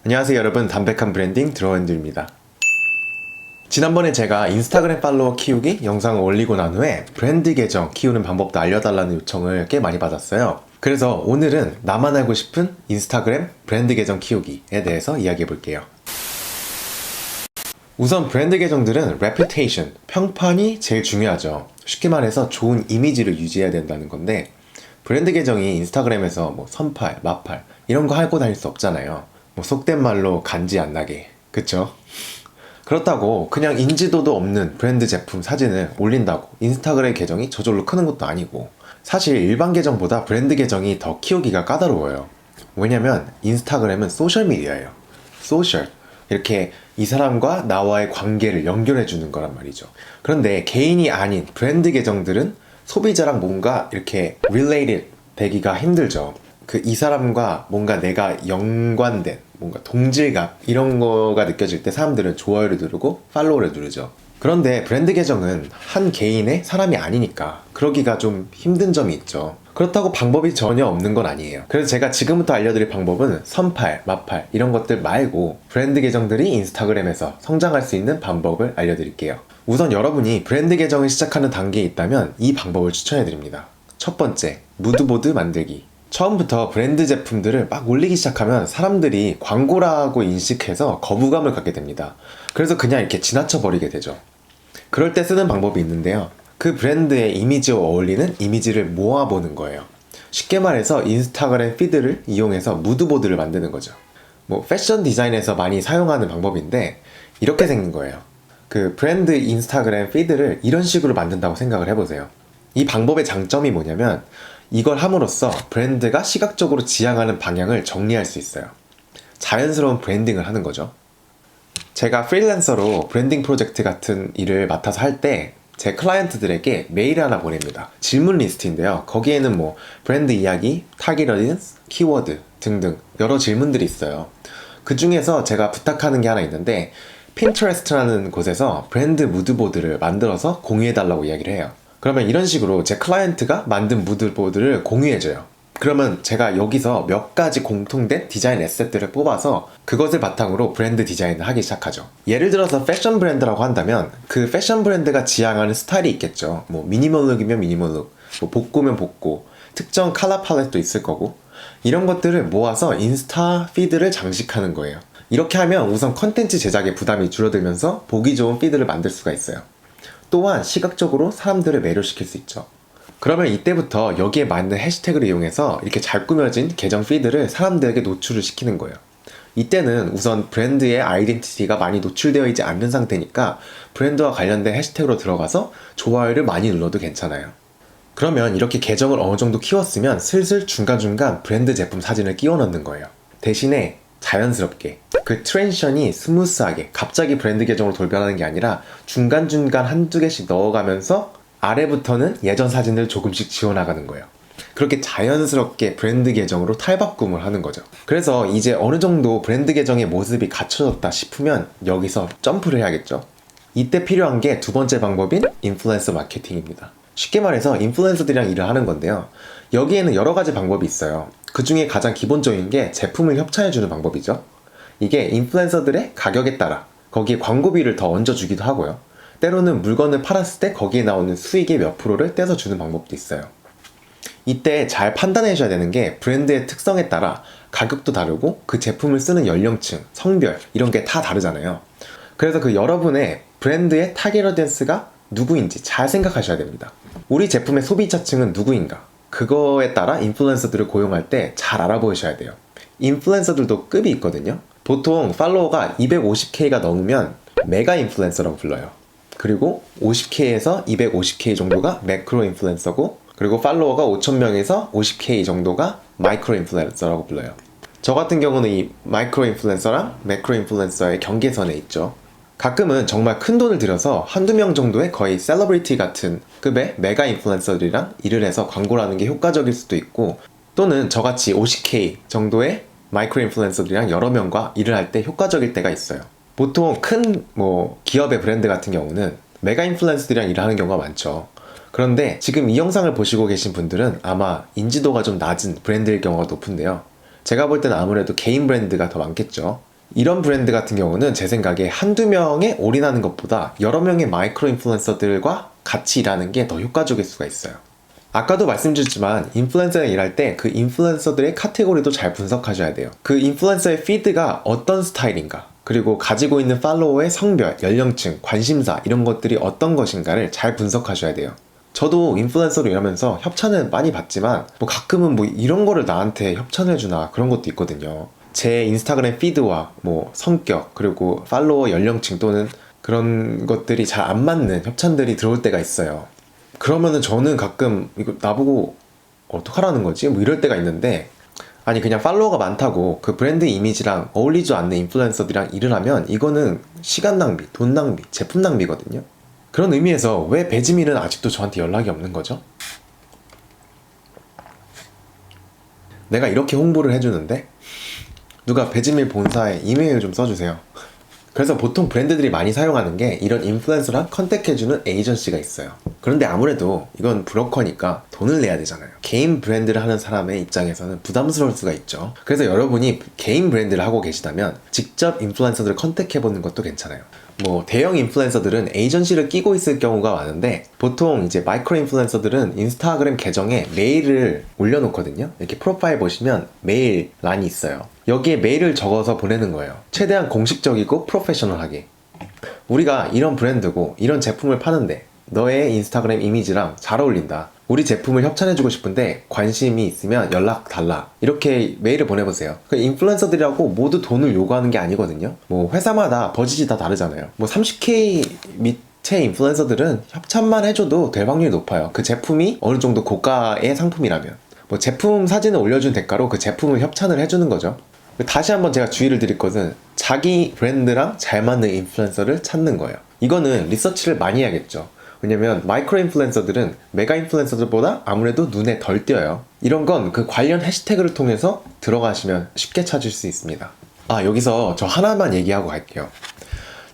안녕하세요 여러분, 담백한 브랜딩 드로앤드입니다. 지난번에 제가 인스타그램 팔로워 키우기 영상을 올리고 난 후에 브랜드 계정 키우는 방법도 알려달라는 요청을 꽤 많이 받았어요. 그래서 오늘은 나만 알고 싶은 인스타그램 브랜드 계정 키우기에 대해서 이야기해 볼게요. 우선 브랜드 계정들은 reputation, 평판이 제일 중요하죠. 쉽게 말해서 좋은 이미지를 유지해야 된다는 건데, 브랜드 계정이 인스타그램에서 뭐 선팔, 마팔 이런 거 하고 다닐 수 없잖아요. 뭐 속된 말로 간지 안 나게, 그쵸? 그렇다고 그냥 인지도도 없는 브랜드 제품 사진을 올린다고 인스타그램 계정이 저절로 크는 것도 아니고, 사실 일반 계정보다 브랜드 계정이 더 키우기가 까다로워요. 왜냐면 인스타그램은 소셜미디어예요. 소셜, 이렇게 이 사람과 나와의 관계를 연결해 주는 거란 말이죠. 그런데 개인이 아닌 브랜드 계정들은 소비자랑 뭔가 이렇게 related 되기가 힘들죠. 이 사람과 뭔가 내가 연관된 뭔가 동질감 이런 거가 느껴질 때 사람들은 좋아요를 누르고 팔로우를 누르죠. 그런데 브랜드 계정은 한 개인의 사람이 아니니까 그러기가 좀 힘든 점이 있죠. 그렇다고 방법이 전혀 없는 건 아니에요. 그래서 제가 지금부터 알려드릴 방법은 선팔, 마팔 이런 것들 말고 브랜드 계정들이 인스타그램에서 성장할 수 있는 방법을 알려드릴게요. 우선 여러분이 브랜드 계정을 시작하는 단계에 있다면 이 방법을 추천해드립니다. 첫 번째, 무드보드 만들기. 처음부터 브랜드 제품들을 막 올리기 시작하면 사람들이 광고라고 인식해서 거부감을 갖게 됩니다. 그래서 그냥 이렇게 지나쳐 버리게 되죠. 그럴 때 쓰는 방법이 있는데요. 그 브랜드의 이미지와 어울리는 이미지를 모아보는 거예요. 쉽게 말해서 인스타그램 피드를 이용해서 무드보드를 만드는 거죠. 뭐 패션 디자인에서 많이 사용하는 방법인데 이렇게 생긴 거예요. 그 브랜드 인스타그램 피드를 이런 식으로 만든다고 생각을 해보세요. 이 방법의 장점이 뭐냐면 이걸 함으로써 브랜드가 시각적으로 지향하는 방향을 정리할 수 있어요. 자연스러운 브랜딩을 하는 거죠. 제가 프리랜서로 브랜딩 프로젝트 같은 일을 맡아서 할 때 제 클라이언트들에게 메일을 하나 보냅니다. 질문 리스트인데요. 거기에는 뭐 브랜드 이야기, 타깃 어디언스, 키워드 등등 여러 질문들이 있어요. 그 중에서 제가 부탁하는 게 하나 있는데 핀터레스트라는 곳에서 브랜드 무드보드를 만들어서 공유해달라고 이야기를 해요. 그러면 이런 식으로 제 클라이언트가 만든 무드보드를 공유해줘요. 그러면 제가 여기서 몇 가지 공통된 디자인 에셋들을 뽑아서 그것을 바탕으로 브랜드 디자인을 하기 시작하죠. 예를 들어서 패션 브랜드라고 한다면 그 패션 브랜드가 지향하는 스타일이 있겠죠. 뭐 미니멀룩이면 미니멀룩, 뭐 복고면 복고, 특정 컬러 팔레트도 있을 거고, 이런 것들을 모아서 인스타 피드를 장식하는 거예요. 이렇게 하면 우선 컨텐츠 제작에 부담이 줄어들면서 보기 좋은 피드를 만들 수가 있어요. 또한 시각적으로 사람들을 매료시킬 수 있죠. 그러면 이때부터 여기에 맞는 해시태그를 이용해서 이렇게 잘 꾸며진 계정 피드를 사람들에게 노출을 시키는 거예요. 이때는 우선 브랜드의 아이덴티티가 많이 노출되어 있지 않는 상태니까 브랜드와 관련된 해시태그로 들어가서 좋아요를 많이 눌러도 괜찮아요. 그러면 이렇게 계정을 어느 정도 키웠으면 슬슬 중간중간 브랜드 제품 사진을 끼워 넣는 거예요. 대신에 자연스럽게 그 트랜지션이 스무스하게 갑자기 브랜드 계정으로 돌변하는 게 아니라 중간중간 한두 개씩 넣어가면서 아래부터는 예전 사진을 조금씩 지워나가는 거예요. 그렇게 자연스럽게 브랜드 계정으로 탈바꿈을 하는 거죠. 그래서 이제 어느 정도 브랜드 계정의 모습이 갖춰졌다 싶으면 여기서 점프를 해야겠죠. 이때 필요한 게 두 번째 방법인 인플루언서 마케팅입니다. 쉽게 말해서 인플루언서들이랑 일을 하는 건데요. 여기에는 여러 가지 방법이 있어요. 그 중에 가장 기본적인 게 제품을 협찬해주는 방법이죠. 이게 인플루언서들의 가격에 따라 거기에 광고비를 더 얹어주기도 하고요. 때로는 물건을 팔았을 때 거기에 나오는 수익의 몇 프로를 떼서주는 방법도 있어요. 이때 잘 판단해줘야 되는 게 브랜드의 특성에 따라 가격도 다르고 그 제품을 쓰는 연령층, 성별 이런 게 다 다르잖아요. 그래서 그 여러분의 브랜드의 타겟 어디언스가 누구인지 잘 생각하셔야 됩니다. 우리 제품의 소비자층은 누구인가? 그거에 따라 인플루언서들을 고용할 때 잘 알아보셔야 돼요. 인플루언서들도 급이 있거든요. 보통 팔로워가 250K가 넘으면 메가 인플루언서라고 불러요. 그리고 50K에서 250K 정도가 매크로 인플루언서고, 그리고 팔로워가 5,000명에서 50K 정도가 마이크로 인플루언서라고 불러요. 저 같은 경우는 이 마이크로 인플루언서랑 매크로 인플루언서의 경계선에 있죠. 가끔은 정말 큰 돈을 들여서 한두 명 정도의 거의 셀러브리티 같은 급의 메가 인플루언서들이랑 일을 해서 광고를 하는 게 효과적일 수도 있고, 또는 저같이 50K 정도의 마이크로 인플루언서들이랑 여러 명과 일을 할 때 효과적일 때가 있어요. 보통 큰 기업의 브랜드 같은 경우는 메가 인플루언서들이랑 일을 하는 경우가 많죠. 그런데 지금 이 영상을 보시고 계신 분들은 아마 인지도가 좀 낮은 브랜드일 경우가 높은데요. 제가 볼 때는 아무래도 개인 브랜드가 더 많겠죠. 이런 브랜드 같은 경우는 제 생각에 한두 명에 올인하는 것보다 여러 명의 마이크로 인플루언서들과 같이 일하는 게 더 효과적일 수가 있어요. 아까도 말씀드렸지만 인플루언서랑 일할 때 그 인플루언서들의 카테고리도 잘 분석하셔야 돼요. 그 인플루언서의 피드가 어떤 스타일인가, 그리고 가지고 있는 팔로워의 성별, 연령층, 관심사 이런 것들이 어떤 것인가를 잘 분석하셔야 돼요. 저도 인플루언서로 일하면서 협찬은 많이 받지만 뭐 가끔은 뭐 이런 거를 나한테 협찬을 해주나 그런 것도 있거든요. 제 인스타그램 피드와 뭐 성격, 그리고 팔로워 연령층 또는 그런 것들이 잘 안 맞는 협찬들이 들어올 때가 있어요. 그러면은 저는 가끔 이거 나보고 어떡하라는 거지? 뭐 이럴 때가 있는데, 아니 그냥 팔로워가 많다고 그 브랜드 이미지랑 어울리지 않는 인플루언서들이랑 일을 하면 이거는 시간 낭비, 돈 낭비, 제품 낭비거든요. 그런 의미에서 왜 배지밀은 아직도 저한테 연락이 없는 거죠? 내가 이렇게 홍보를 해주는데 누가 배지밀 본사에 이메일 좀 써주세요. 그래서 보통 브랜드들이 많이 사용하는 게 이런 인플루언서랑 컨택해주는 에이전시가 있어요. 그런데 아무래도 이건 브로커니까 돈을 내야 되잖아요. 개인 브랜드를 하는 사람의 입장에서는 부담스러울 수가 있죠. 그래서 여러분이 개인 브랜드를 하고 계시다면 직접 인플루언서들을 컨택해보는 것도 괜찮아요. 뭐 대형 인플루언서들은 에이전시를 끼고 있을 경우가 많은데, 보통 이제 마이크로 인플루언서들은 인스타그램 계정에 메일을 올려놓거든요. 이렇게 프로파일 보시면 메일 란이 있어요. 여기에 메일을 적어서 보내는 거예요. 최대한 공식적이고 프로페셔널하게. 우리가 이런 브랜드고 이런 제품을 파는데 너의 인스타그램 이미지랑 잘 어울린다. 우리 제품을 협찬해주고 싶은데 관심이 있으면 연락 달라. 이렇게 메일을 보내보세요. 그 인플루언서들이라고 모두 돈을 요구하는 게 아니거든요. 뭐 회사마다 버짓이 다 다르잖아요. 뭐 30K 밑에 인플루언서들은 협찬만 해줘도 될 확률이 높아요. 그 제품이 어느 정도 고가의 상품이라면. 뭐 제품 사진을 올려준 대가로 그 제품을 협찬을 해주는 거죠. 다시 한번 제가 주의를 드릴 것은 자기 브랜드랑 잘 맞는 인플루언서를 찾는 거예요. 이거는 리서치를 많이 해야겠죠. 왜냐면 마이크로 인플루언서들은 메가 인플루언서들보다 아무래도 눈에 덜 띄어요. 이런 건 그 관련 해시태그를 통해서 들어가시면 쉽게 찾을 수 있습니다. 여기서 저 하나만 얘기하고 갈게요.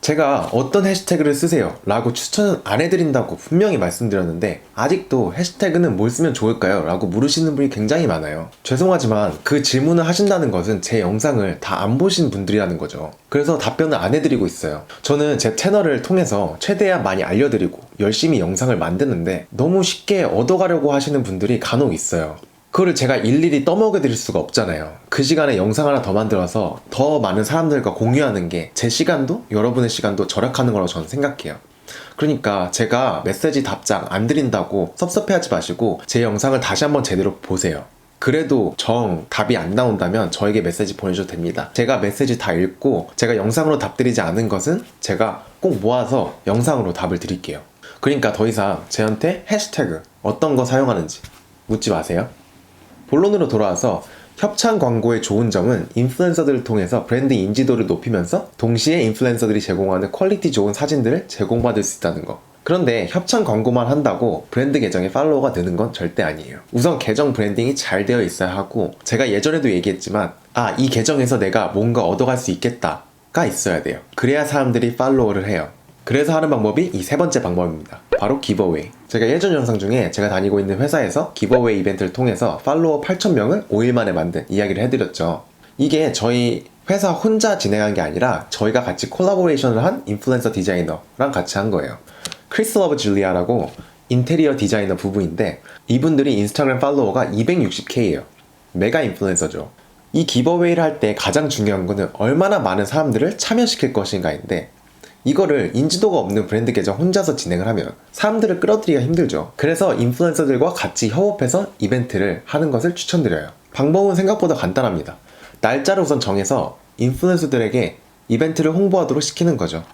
제가 어떤 해시태그를 쓰세요 라고 추천은 안 해드린다고 분명히 말씀드렸는데, 아직도 해시태그는 뭘 쓰면 좋을까요? 라고 물으시는 분이 굉장히 많아요. 죄송하지만 그 질문을 하신다는 것은 제 영상을 다 안 보신 분들이라는 거죠. 그래서 답변을 안 해드리고 있어요. 저는 제 채널을 통해서 최대한 많이 알려드리고 열심히 영상을 만드는데 너무 쉽게 얻어가려고 하시는 분들이 간혹 있어요. 그거를 제가 일일이 떠먹여 드릴 수가 없잖아요. 그 시간에 영상 하나 더 만들어서 더 많은 사람들과 공유하는 게 제 시간도 여러분의 시간도 절약하는 거라고 저는 생각해요. 그러니까 제가 메시지 답장 안 드린다고 섭섭해하지 마시고 제 영상을 다시 한번 제대로 보세요. 그래도 답이 안 나온다면 저에게 메시지 보내줘도 됩니다. 제가 메시지 다 읽고 제가 영상으로 답드리지 않은 것은 제가 꼭 모아서 영상으로 답을 드릴게요. 그러니까 더 이상 저한테 해시태그 어떤 거 사용하는지 묻지 마세요. 본론으로 돌아와서 협찬 광고의 좋은 점은 인플루언서들을 통해서 브랜드 인지도를 높이면서 동시에 인플루언서들이 제공하는 퀄리티 좋은 사진들을 제공받을 수 있다는 거. 그런데 협찬 광고만 한다고 브랜드 계정의 팔로워가 느는 건 절대 아니에요. 우선 계정 브랜딩이 잘 되어 있어야 하고, 제가 예전에도 얘기했지만 이 계정에서 내가 뭔가 얻어갈 수 있겠다가 있어야 돼요. 그래야 사람들이 팔로워를 해요. 그래서 하는 방법이 이 세 번째 방법입니다. 바로 기버웨이. 제가 예전 영상 중에 제가 다니고 있는 회사에서 기버웨이 이벤트를 통해서 팔로워 8,000명을 5일 만에 만든 이야기를 해드렸죠. 이게 저희 회사 혼자 진행한 게 아니라 저희가 같이 콜라보레이션을 한 인플루언서 디자이너랑 같이 한 거예요. 크리스 러브 줄리아라고 인테리어 디자이너 부부인데, 이분들이 인스타그램 팔로워가 260K예요. 메가 인플루언서죠. 이 기버웨이를 할 때 가장 중요한 거는 얼마나 많은 사람들을 참여시킬 것인가인데, 이거를 인지도가 없는 브랜드 계정 혼자서 진행을 하면 사람들을 끌어들이기가 힘들죠. 그래서 인플루언서들과 같이 협업해서 이벤트를 하는 것을 추천드려요. 방법은 생각보다 간단합니다. 날짜를 우선 정해서 인플루언서들에게 이벤트를 홍보하도록 시키는 거죠.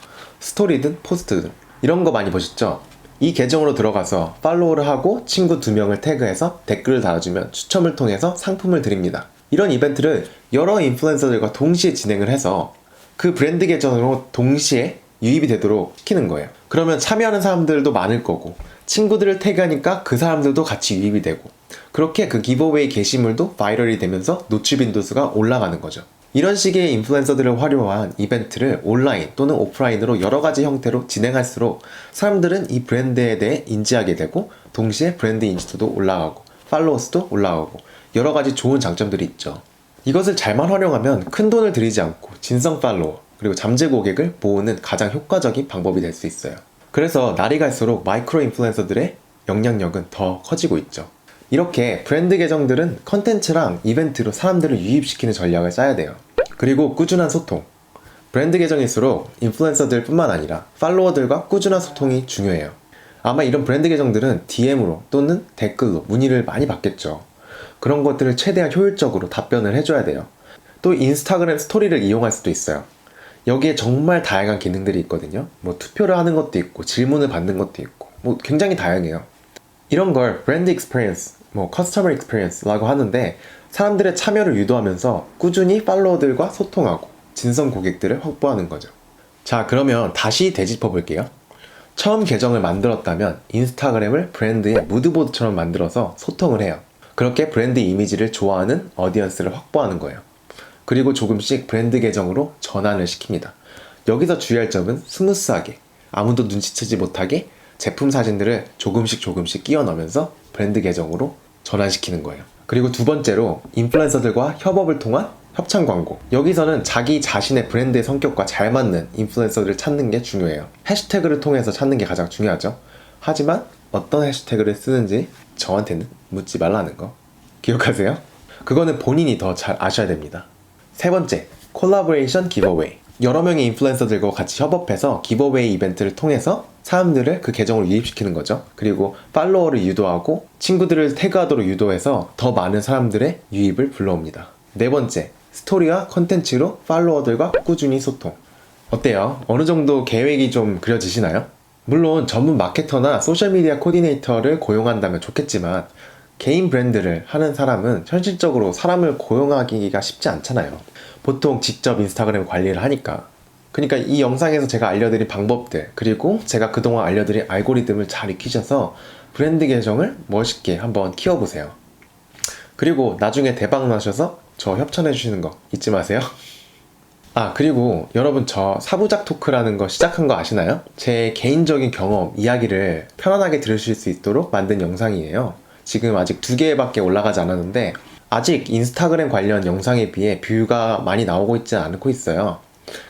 스토리든 포스트든. 이런 거 많이 보셨죠? 이 계정으로 들어가서 팔로우를 하고 친구 2명을 태그해서 댓글을 달아주면 추첨을 통해서 상품을 드립니다. 이런 이벤트를 여러 인플루언서들과 동시에 진행을 해서 그 브랜드 계정으로 동시에 유입이 되도록 시키는 거예요. 그러면 참여하는 사람들도 많을 거고, 친구들을 태그하니까 그 사람들도 같이 유입이 되고, 그렇게 그 기버웨이 게시물도 바이럴이 되면서 노출 빈도수가 올라가는 거죠. 이런 식의 인플루언서들을 활용한 이벤트를 온라인 또는 오프라인으로 여러 가지 형태로 진행할수록 사람들은 이 브랜드에 대해 인지하게 되고, 동시에 브랜드 인지도도 올라가고 팔로워 수도 올라가고 여러 가지 좋은 장점들이 있죠. 이것을 잘만 활용하면 큰 돈을 들이지 않고 진성 팔로워 그리고 잠재 고객을 모으는 가장 효과적인 방법이 될 수 있어요. 그래서 날이 갈수록 마이크로 인플루언서들의 영향력은 더 커지고 있죠. 이렇게 브랜드 계정들은 컨텐츠랑 이벤트로 사람들을 유입시키는 전략을 짜야 돼요. 그리고 꾸준한 소통. 브랜드 계정일수록 인플루언서들 뿐만 아니라 팔로워들과 꾸준한 소통이 중요해요. 아마 이런 브랜드 계정들은 DM으로 또는 댓글로 문의를 많이 받겠죠. 그런 것들을 최대한 효율적으로 답변을 해줘야 돼요. 또 인스타그램 스토리를 이용할 수도 있어요. 여기에 정말 다양한 기능들이 있거든요. 뭐 투표를 하는 것도 있고 질문을 받는 것도 있고 뭐 굉장히 다양해요. 이런 걸 브랜드 익스피리언스, 뭐 커스터머 익스피리언스라고 하는데 사람들의 참여를 유도하면서 꾸준히 팔로워들과 소통하고 진성 고객들을 확보하는 거죠. 자, 그러면 다시 되짚어 볼게요. 처음 계정을 만들었다면 인스타그램을 브랜드의 무드보드처럼 만들어서 소통을 해요. 그렇게 브랜드 이미지를 좋아하는 어디언스를 확보하는 거예요. 그리고 조금씩 브랜드 계정으로 전환을 시킵니다. 여기서 주의할 점은 스무스하게, 아무도 눈치채지 못하게 제품 사진들을 조금씩 끼워 넣으면서 브랜드 계정으로 전환시키는 거예요. 그리고 두 번째로 인플루언서들과 협업을 통한 협찬 광고. 여기서는 자기 자신의 브랜드의 성격과 잘 맞는 인플루언서들을 찾는 게 중요해요. 해시태그를 통해서 찾는 게 가장 중요하죠. 하지만 어떤 해시태그를 쓰는지 저한테는 묻지 말라는 거 기억하세요? 그거는 본인이 더 잘 아셔야 됩니다. 세 번째, 콜라보레이션 기버웨이. 여러 명의 인플루언서들과 같이 협업해서 기버웨이 이벤트를 통해서 사람들을 그 계정으로 유입시키는 거죠. 그리고 팔로워를 유도하고 친구들을 태그하도록 유도해서 더 많은 사람들의 유입을 불러옵니다. 네 번째, 스토리와 컨텐츠로 팔로워들과 꾸준히 소통. 어때요? 어느 정도 계획이 좀 그려지시나요? 물론 전문 마케터나 소셜미디어 코디네이터를 고용한다면 좋겠지만 개인 브랜드를 하는 사람은 현실적으로 사람을 고용하기가 쉽지 않잖아요. 보통 직접 인스타그램 관리를 하니까. 그러니까 이 영상에서 제가 알려드린 방법들, 그리고 제가 그동안 알려드린 알고리즘을 잘 익히셔서 브랜드 계정을 멋있게 한번 키워보세요. 그리고 나중에 대박 나셔서 저 협찬해 주시는 거 잊지 마세요. 아, 그리고 여러분, 저 사부작 토크라는 거 시작한 거 아시나요? 제 개인적인 경험, 이야기를 편안하게 들으실 수 있도록 만든 영상이에요. 지금 아직 2개밖에 올라가지 않았는데 아직 인스타그램 관련 영상에 비해 뷰가 많이 나오고 있지 않고 있어요.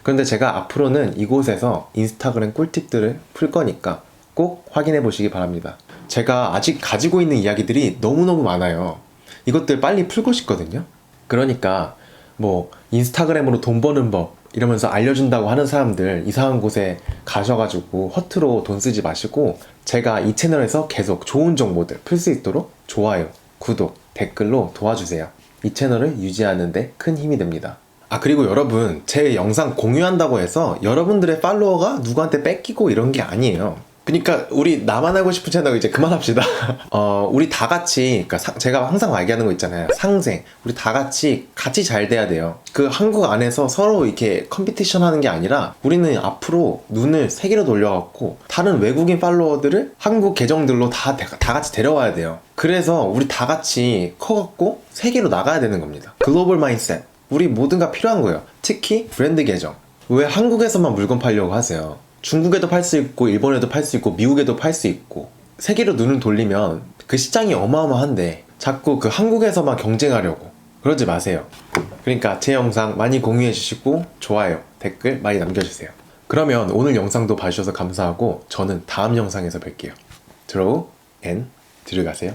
그런데 제가 앞으로는 이곳에서 인스타그램 꿀팁들을 풀 거니까 꼭 확인해 보시기 바랍니다. 제가 아직 가지고 있는 이야기들이 너무너무 많아요. 이것들 빨리 풀고 싶거든요. 그러니까 뭐 인스타그램으로 돈 버는 법 이러면서 알려준다고 하는 사람들 이상한 곳에 가셔가지고 허투루 돈 쓰지 마시고 제가 이 채널에서 계속 좋은 정보들 풀 수 있도록 좋아요, 구독, 댓글로 도와주세요. 이 채널을 유지하는 데 큰 힘이 됩니다. 아, 그리고 여러분, 제 영상 공유한다고 해서 여러분들의 팔로워가 누구한테 뺏기고 이런 게 아니에요. 그러니까 우리 나만 하고 싶은 채널 이제 그만합시다. 우리 다 같이, 그러니까 제가 항상 얘기하는 거 있잖아요. 상생. 우리 다 같이 잘 돼야 돼요. 그 한국 안에서 서로 이렇게 컴피티션 하는 게 아니라 우리는 앞으로 눈을 세계로 돌려갖고 다른 외국인 팔로워들을 한국 계정들로 다 같이 데려와야 돼요. 그래서 우리 다 같이 커갖고 세계로 나가야 되는 겁니다. 글로벌 마인드셋. 우리 뭐든가 필요한 거예요. 특히 브랜드 계정. 왜 한국에서만 물건 팔려고 하세요? 중국에도 팔 수 있고 일본에도 팔 수 있고 미국에도 팔 수 있고 세계로 눈을 돌리면 그 시장이 어마어마한데 자꾸 그 한국에서만 경쟁하려고 그러지 마세요. 그러니까 제 영상 많이 공유해 주시고 좋아요, 댓글 많이 남겨주세요. 그러면 오늘 영상도 봐주셔서 감사하고 저는 다음 영상에서 뵐게요. 들어오 앤 들어가세요.